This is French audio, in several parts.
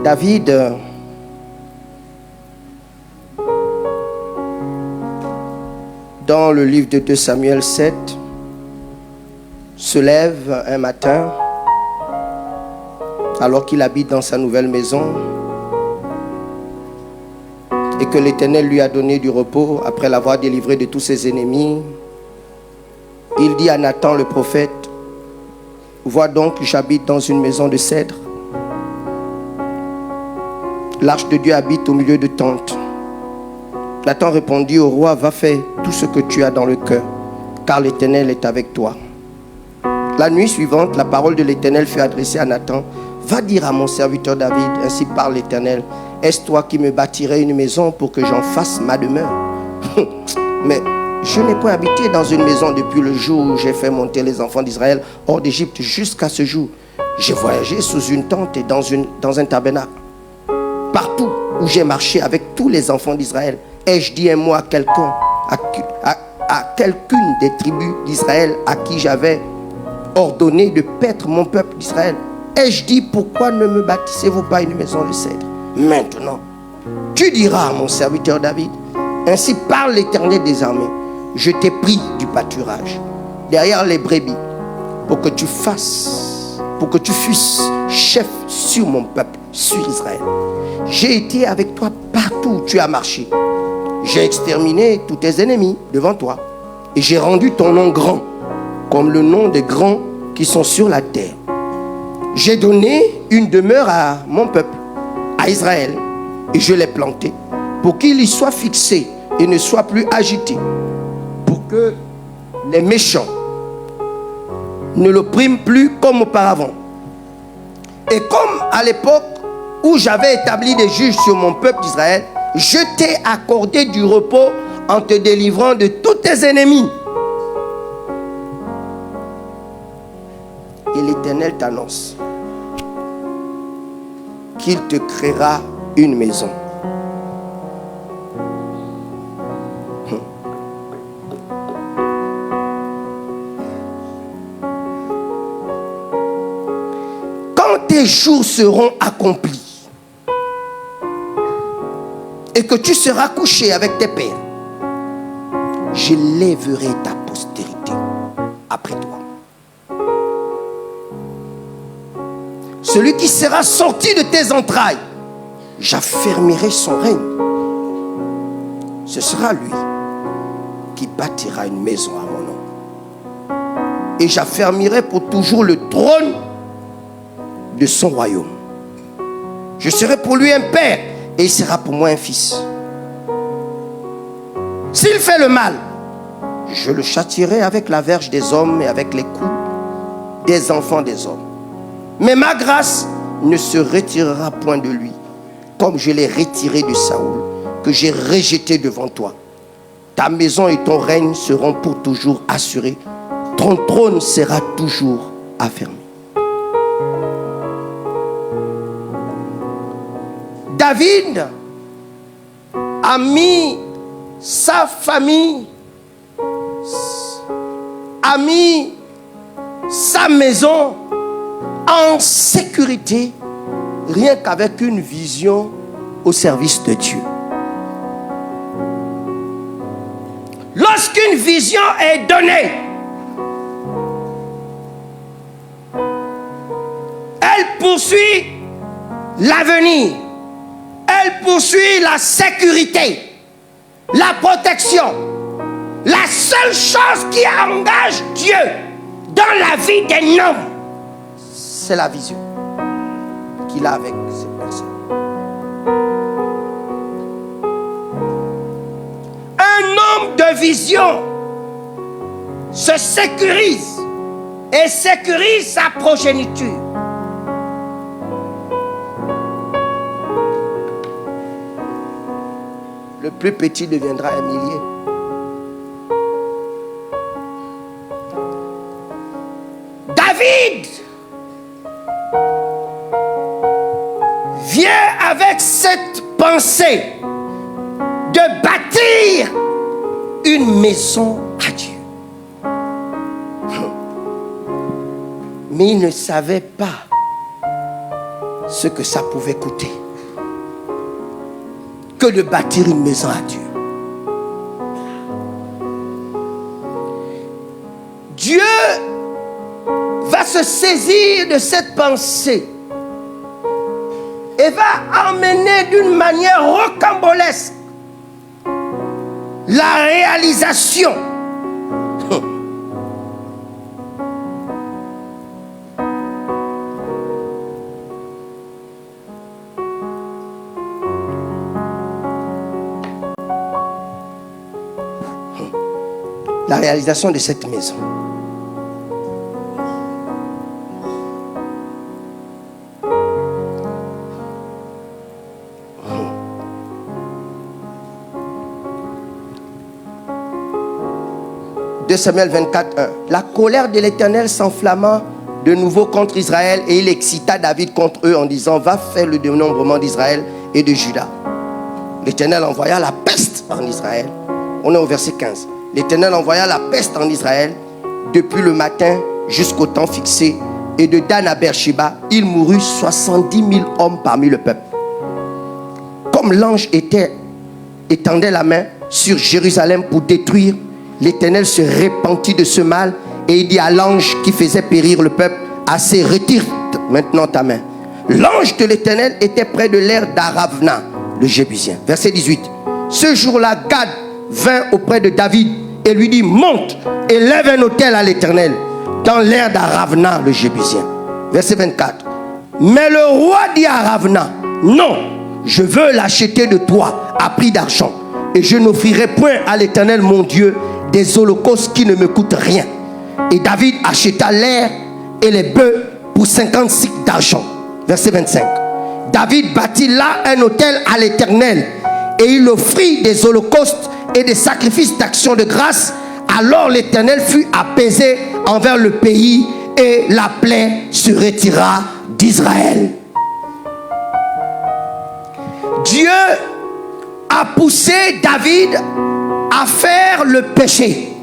David dans le livre de 2 Samuel 7 se lève un matin alors qu'il habite dans sa nouvelle maison et que l'Éternel lui a donné du repos après l'avoir délivré de tous ses ennemis. Il dit à Nathan le prophète: vois donc, j'habite dans une maison de cèdre. L'arche de Dieu habite au milieu de tentes. Nathan répondit au roi: va faire tout ce que tu as dans le cœur, car l'Éternel est avec toi. La nuit suivante, la parole de l'Éternel fut adressée à Nathan: va dire à mon serviteur David, ainsi parle l'Éternel, est-ce toi qui me bâtirais une maison pour que j'en fasse ma demeure? Mais je n'ai point habité dans une maison depuis le jour où j'ai fait monter les enfants d'Israël hors d'Égypte jusqu'à ce jour. J'ai voyagé sous une tente et dans un tabernacle. Partout où j'ai marché avec tous les enfants d'Israël, ai-je dit un mot à quelqu'un, à quelqu'une des tribus d'Israël à qui j'avais ordonné de paître mon peuple d'Israël? Ai-je dit: pourquoi ne me bâtissez-vous pas une maison de cèdre? Maintenant, tu diras à mon serviteur David, ainsi parle l'Éternel des armées, je t'ai pris du pâturage derrière les brebis pour que tu fusses chef sur mon peuple, sur Israël. J'ai été avec toi partout où tu as marché. J'ai exterminé tous tes ennemis devant toi et j'ai rendu ton nom grand comme le nom des grands qui sont sur la terre. J'ai donné une demeure à mon peuple, à Israël, et je l'ai planté pour qu'il y soit fixé et ne soit plus agité, pour que les méchants ne l'oppriment plus comme auparavant. Et comme à l'époque où j'avais établi des juges sur mon peuple d'Israël, je t'ai accordé du repos en te délivrant de tous tes ennemis. Et l'Éternel t'annonce qu'il te créera une maison. Quand tes jours seront accomplis et que tu seras couché avec tes pères, je lèverai ta postérité après toi. Celui qui sera sorti de tes entrailles, j'affermirai son règne. Ce sera lui qui bâtira une maison à mon nom. Et j'affermirai pour toujours le trône de son royaume. Je serai pour lui un père et il sera pour moi un fils. S'il fait le mal, je le châtierai avec la verge des hommes et avec les coups des enfants des hommes. Mais ma grâce ne se retirera point de lui, comme je l'ai retiré de Saoul, que j'ai rejeté devant toi. Ta maison et ton règne seront pour toujours assurés. Ton trône sera toujours affermi. David a mis sa famille, a mis sa maison en sécurité, rien qu'avec une vision au service de Dieu. Lorsqu'une vision est donnée, elle poursuit l'avenir, elle poursuit la sécurité, la protection. La seule chose qui engage Dieu dans la vie d'un homme, c'est la vision qu'il a avec cette personne. Un homme de vision se sécurise et sécurise sa progéniture. Le plus petit deviendra un millier. David vient avec cette pensée de bâtir une maison à Dieu. Mais il ne savait pas ce que ça pouvait coûter que de bâtir une maison à Dieu. Dieu va se saisir de cette pensée et va emmener d'une manière rocambolesque la réalisation de cette maison. De Samuel 24, 1. La colère de l'Éternel s'enflamma de nouveau contre Israël et il excita David contre eux en disant: va faire le dénombrement d'Israël et de Juda. L'Éternel envoya la peste en Israël. On est au verset 15. L'Éternel envoya la peste en Israël depuis le matin jusqu'au temps fixé. Et de Dan à Beersheba, il mourut 70 000 hommes parmi le peuple. Comme l'ange étendait la main sur Jérusalem pour détruire, l'Éternel se repentit de ce mal et il dit à l'ange qui faisait périr le peuple: assez, retire maintenant ta main. L'ange de l'Éternel était près de l'aire d'Aravna, le Jébusien. Verset 18. Ce jour-là, Gad vint auprès de David et lui dit: monte et lève un autel à l'Éternel dans l'aire d'Aravna, le Jébusien. Verset 24. Mais le roi dit à Aravna: non, je veux l'acheter de toi à prix d'argent et je n'offrirai point à l'Éternel mon Dieu des holocaustes qui ne me coûtent rien. Et David acheta l'aire et les bœufs pour 50 cycles d'argent. Verset 25. David bâtit là un autel à l'Éternel et il offrit des holocaustes et des sacrifices d'action de grâce. Alors l'Éternel fut apaisé envers le pays et la plaie se retira d'Israël. Dieu a poussé David à faire le péché,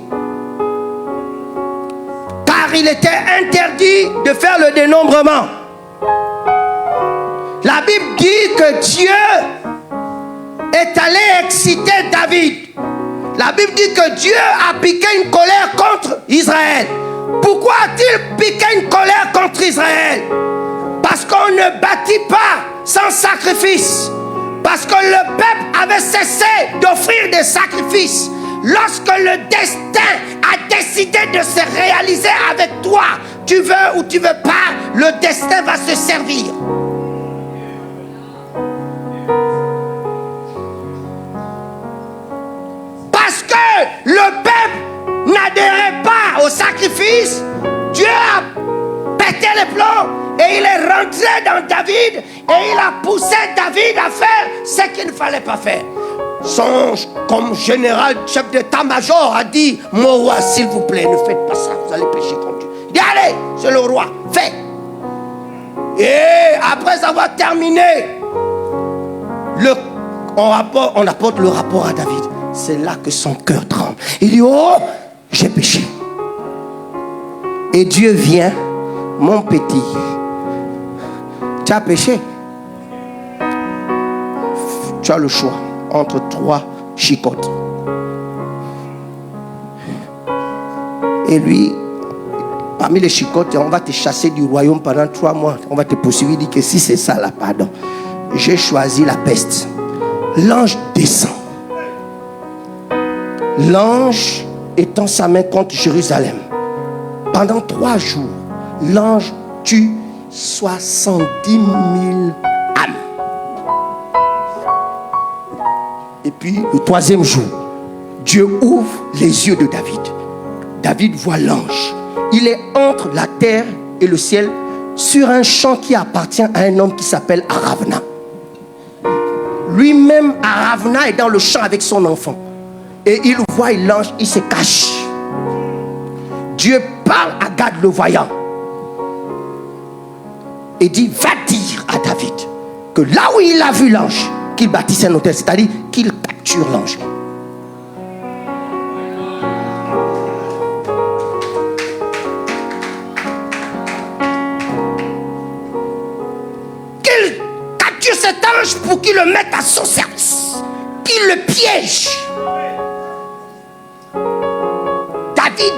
car il était interdit de faire le dénombrement. La Bible dit que Dieu est allé exciter David. La Bible dit que Dieu a piqué une colère contre Israël. Pourquoi a-t-il piqué une colère contre Israël? Parce qu'on ne bâtit pas sans sacrifice. Parce que le peuple avait cessé d'offrir des sacrifices. Lorsque le destin a décidé de se réaliser avec toi, tu veux ou tu veux pas, le destin va se servir. Parce que le peuple n'adhérait pas au sacrifice, Dieu a pété les plombs et il est rentré dans David et il a poussé David à faire ce qu'il ne fallait pas faire. Son comme général, chef d'état-major a dit: mon roi, s'il vous plaît, ne faites pas ça, vous allez pécher contre Dieu. Il dit: allez, c'est le roi, fais. Et après avoir terminé, on apporte le rapport à David. C'est là que son cœur tremble. Il dit: oh, j'ai péché. Et Dieu vient: mon petit, tu as péché. Tu as le choix entre 3 chicottes. Et lui, parmi les chicottes, on va te chasser du royaume pendant 3 mois. On va te poursuivre, dire que si c'est ça là, pardon. J'ai choisi la peste. L'ange descend. L'ange étend sa main contre Jérusalem. Pendant 3 jours, l'ange tue 70 000 âmes. Et puis, le 3e jour, Dieu ouvre les yeux de David. David voit l'ange. Il est entre la terre et le ciel sur un champ qui appartient à un homme qui s'appelle Aravna. Lui-même, Aravna, est dans le champ avec son enfant. Et il voit l'ange, il se cache. Dieu parle à Gad le voyant. Et dit: va dire à David que là où il a vu l'ange, qu'il bâtisse un autel, c'est-à-dire qu'il capture l'ange. Qu'il arrange pour qu'il le mette à son service, qu'il le piège. David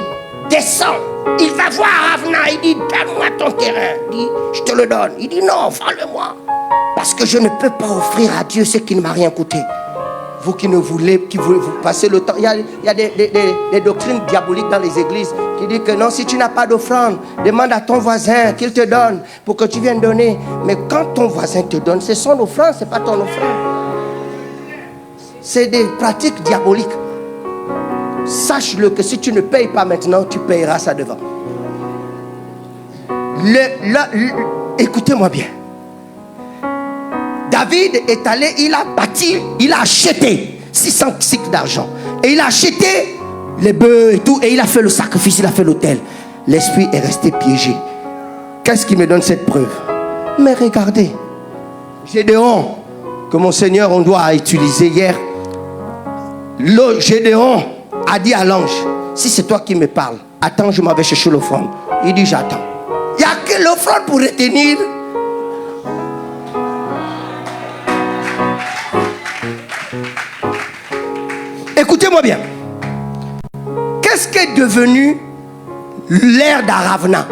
descend, il va voir Ravna, il dit, donne-moi ton terrain. Il dit, je te le donne. Il dit, non, vends-le-moi. Parce que je ne peux pas offrir à Dieu ce qui ne m'a rien coûté. Vous qui ne voulez, qui voulez vous passer le temps. Il y a des doctrines diaboliques dans les églises qui disent que non, si tu n'as pas d'offrande, demande à ton voisin qu'il te donne pour que tu viennes donner. Mais quand ton voisin te donne, c'est son offrande, ce n'est pas ton offrande. C'est des pratiques diaboliques. Sache-le que si tu ne payes pas maintenant, tu payeras ça devant. Écoutez-moi bien. David est allé, il a bâti, il a acheté 600 cycles d'argent. Et il a acheté les bœufs et tout. Et il a fait le sacrifice, il a fait l'autel. L'esprit est resté piégé. Qu'est-ce qui me donne cette preuve? Mais regardez, Gédéon, que mon Seigneur, on doit utiliser hier. Gédéon a dit à l'ange, si c'est toi qui me parles, attends, je m'en vais chercher l'offrande. Il dit, j'attends. Il n'y a que l'offrande pour retenir. Écoutez-moi bien. Qu'est-ce qu'est devenu l'air d'Aravna?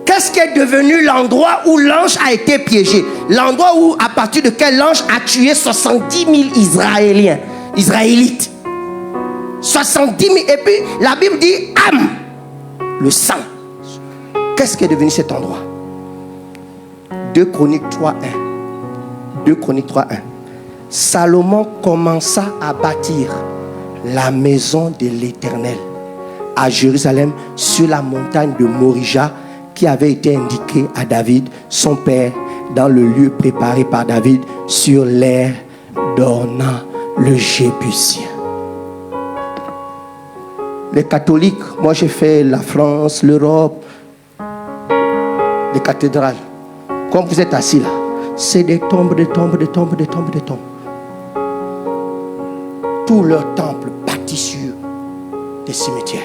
Qu'est-ce qu'est devenu l'endroit où l'ange a été piégé? L'endroit où, à partir de quel l'ange a tué 70 000 Israélites. 70 000. Et puis, la Bible dit, âme, le sang. Qu'est-ce qu'est devenu cet endroit? 2 Chroniques 3.1. 2 Chroniques 3.1. Salomon commença à bâtir la maison de l'Éternel à Jérusalem sur la montagne de Morija qui avait été indiquée à David, son père, dans le lieu préparé par David sur l'aire d'Ornan le Jébusien. Les catholiques, moi j'ai fait la France, l'Europe, les cathédrales. Comme vous êtes assis là, c'est des tombes, des tombes, des tombes, des tombes, des tombes. Tout leur temple bâti sur des cimetières.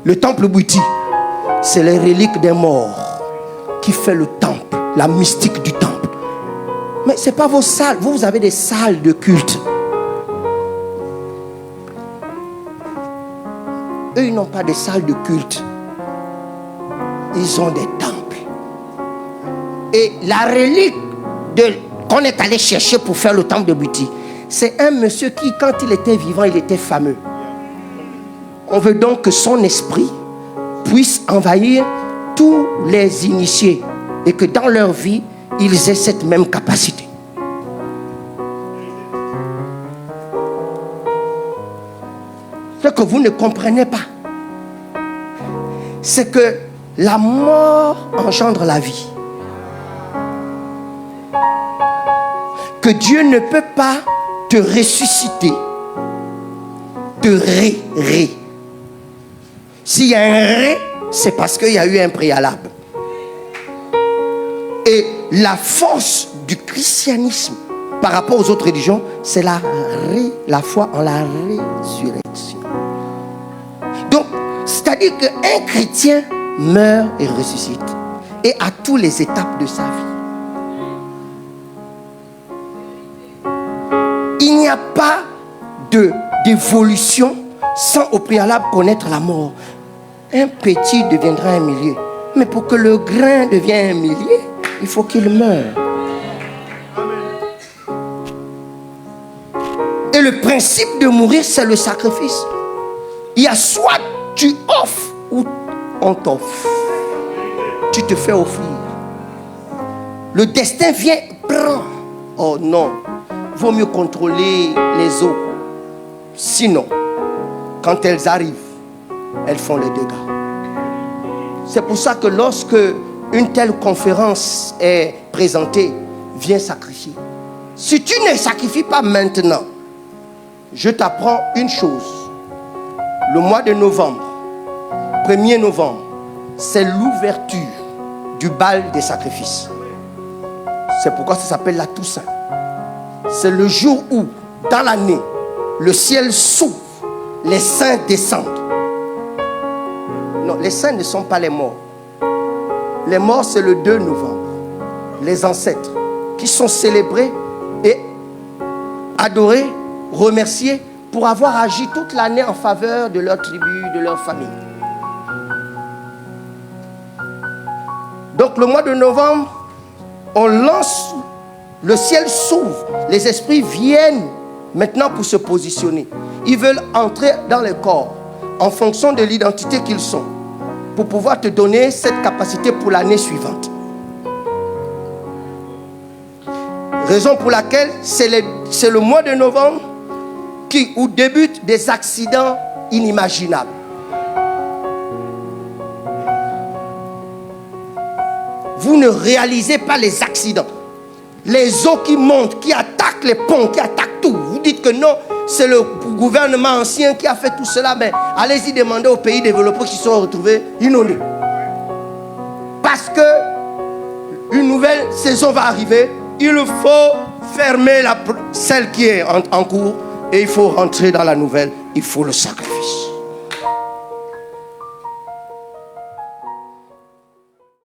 Le temple Bouti, c'est les reliques des morts qui fait le temple, la mystique du temple. Mais ce n'est pas vos salles. Vous avez des salles de culte. Eux, ils n'ont pas des salles de culte. Ils ont des temples. Et la relique qu'on est allé chercher pour faire le temple de Bouti, c'est un monsieur qui, quand il était vivant, il était fameux. On veut donc que son esprit puisse envahir tous les initiés et que dans leur vie, ils aient cette même capacité. Ce que vous ne comprenez pas, c'est que la mort engendre la vie. Que Dieu ne peut pas te ressusciter, te ré. S'il y a un ré, c'est parce qu'il y a eu un préalable. Et la force du christianisme par rapport aux autres religions, c'est la foi en la résurrection. Donc, c'est-à-dire qu'un chrétien meurt et ressuscite. Et à toutes les étapes de sa vie. Il n'y a pas d'évolution sans au préalable connaître la mort. Un petit deviendra un millier. Mais pour que le grain devienne un millier, il faut qu'il meure. Et le principe de mourir, c'est le sacrifice. Il y a soit tu offres ou on t'offre. Tu te fais offrir. Le destin vient, prend. Oh non. Vaut mieux contrôler les eaux. Sinon, quand elles arrivent, elles font les dégâts. C'est pour ça que lorsque une telle conférence est présentée, viens sacrifier. Si tu ne sacrifies pas maintenant, je t'apprends une chose. Le mois de novembre, 1er novembre, c'est l'ouverture du bal des sacrifices. C'est pourquoi ça s'appelle la Toussaint. C'est le jour où, dans l'année, le ciel s'ouvre, les saints descendent. Non, les saints ne sont pas les morts. Les morts, c'est le 2 novembre. Les ancêtres qui sont célébrés et adorés, remerciés pour avoir agi toute l'année en faveur de leur tribu, de leur famille. Donc le mois de novembre, on lance, le ciel s'ouvre, les esprits viennent maintenant pour se positionner. Ils veulent entrer dans les corps en fonction de l'identité qu'ils sont pour pouvoir te donner cette capacité pour l'année suivante. Raison pour laquelle c'est le mois de novembre où débutent des accidents inimaginables. Vous ne réalisez pas les accidents. Les eaux qui montent, qui attaquent les ponts, qui attaquent tout. Vous dites que non, c'est le gouvernement ancien qui a fait tout cela. Mais allez-y demander aux pays développés qui se sont retrouvés inondés. Parce que une nouvelle saison va arriver. Il faut fermer celle qui est en cours et il faut rentrer dans la nouvelle. Il faut le sacrifice.